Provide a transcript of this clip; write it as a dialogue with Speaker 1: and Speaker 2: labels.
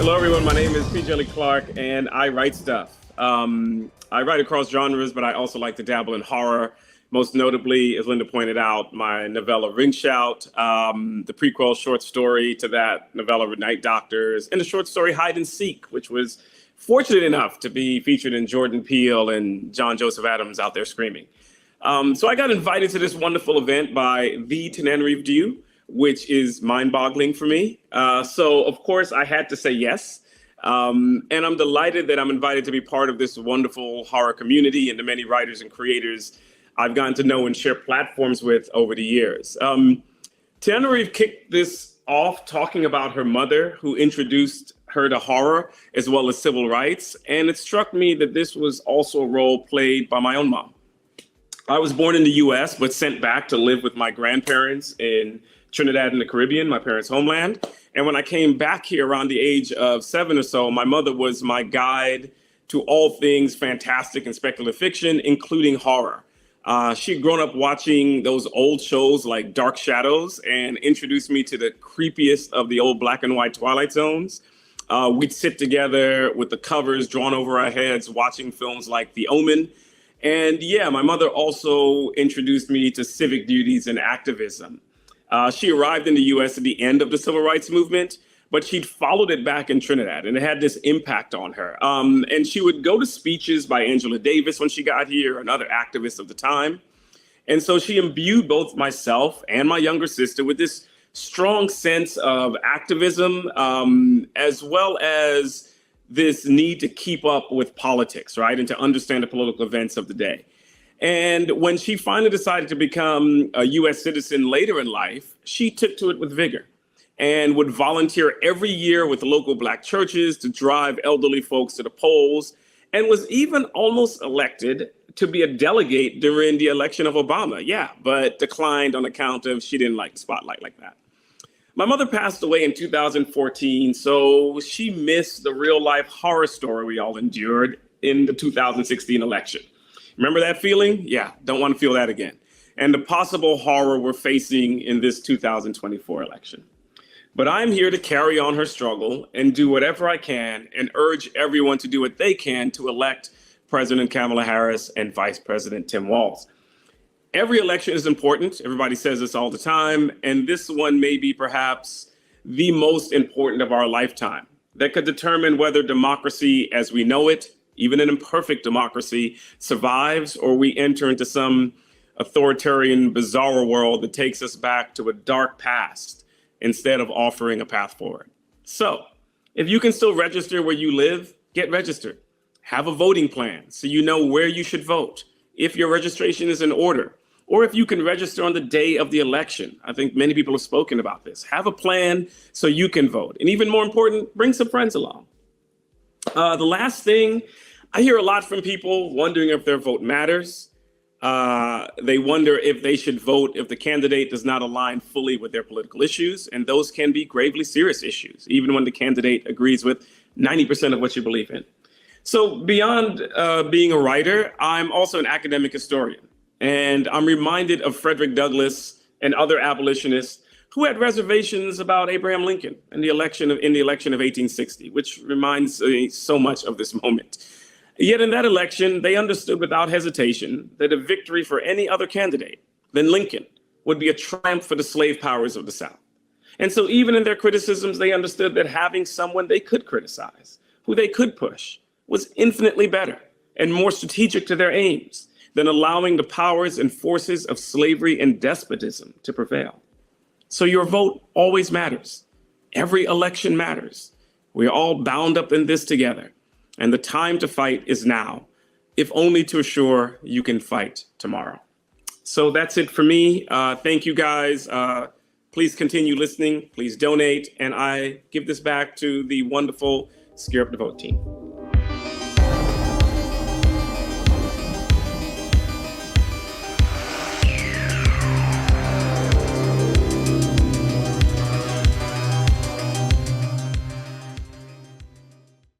Speaker 1: Hello, everyone. My name is Djèlí Clark, and I write stuff. I write across genres, but I also like to dabble in horror. Most notably, as Linda pointed out, my novella Ring Shout, the prequel short story to that novella Night Doctors, and the short story Hide and Seek, which was fortunate enough to be featured in Jordan Peele and John Joseph Adams' Out There Screaming. So I got invited to this wonderful event by the Tananarive Due, which is mind-boggling for me. So, of course, I had to say yes. And I'm delighted that I'm invited to be part of this wonderful horror community and the many writers and creators I've gotten to know and share platforms with over the years. Tananarive kicked this off talking about her mother, who introduced her to horror as well as civil rights. And it struck me that this was also a role played by my own mom. I was born in the US, but sent back to live with my grandparents in Trinidad and the Caribbean, my parents' homeland. And when I came back here around the age of 7 or so, my mother was my guide to all things fantastic and speculative fiction, including horror. She had grown up watching those old shows like Dark Shadows and introduced me to the creepiest of the old black and white Twilight Zones. We'd sit together with the covers drawn over our heads, watching films like The Omen. And yeah, my mother also introduced me to civic duties and activism. She arrived in the US at the end of the civil rights movement, but she'd followed it back in Trinidad, and it had this impact on her. And she would go to speeches by Angela Davis when she got here, and other activists of the time. And so she imbued both myself and my younger sister with this strong sense of activism, as well as this need to keep up with politics, right? And to understand the political events of the day. And when she finally decided to become a US citizen later in life, she took to it with vigor and would volunteer every year with the local Black churches to drive elderly folks to the polls, and was even almost elected to be a delegate during the election of Obama. Yeah, but declined on account of she didn't like the spotlight like that. My mother passed away in 2014, so she missed the real life horror story we all endured in the 2016 election. Remember that feeling? Yeah, don't want to feel that again. And the possible horror we're facing in this 2024 election. But I'm here to carry on her struggle and do whatever I can and urge everyone to do what they can to elect President Kamala Harris and Vice President Tim Walz. Every election is important. Everybody says this all the time. And this one may be perhaps the most important of our lifetime that could determine whether democracy as we know it, even an imperfect democracy, survives, or we enter into some authoritarian, bizarre world that takes us back to a dark past instead of offering a path forward. So if you can still register where you live, get registered. Have a voting plan so you know where you should vote, if your registration is in order, or if you can register on the day of the election. I think many people have spoken about this. Have a plan so you can vote. And even more important, bring some friends along. The last thing, I hear a lot from people wondering if their vote matters. They wonder if they should vote if the candidate does not align fully with their political issues. And those can be gravely serious issues, even when the candidate agrees with 90% of what you believe in. So beyond being a writer, I'm also an academic historian. And I'm reminded of Frederick Douglass and other abolitionists who had reservations about Abraham Lincoln in the election of 1860, which reminds me so much of this moment. Yet in that election, they understood without hesitation that a victory for any other candidate than Lincoln would be a triumph for the slave powers of the South. And so even in their criticisms, they understood that having someone they could criticize, who they could push, was infinitely better and more strategic to their aims than allowing the powers and forces of slavery and despotism to prevail. So your vote always matters. Every election matters. We're all bound up in this together. And the time to fight is now, if only to assure you can fight tomorrow. So that's it for me. Thank you, guys. Please continue listening. Please donate. And I give this back to the wonderful Scare Up the Vote team.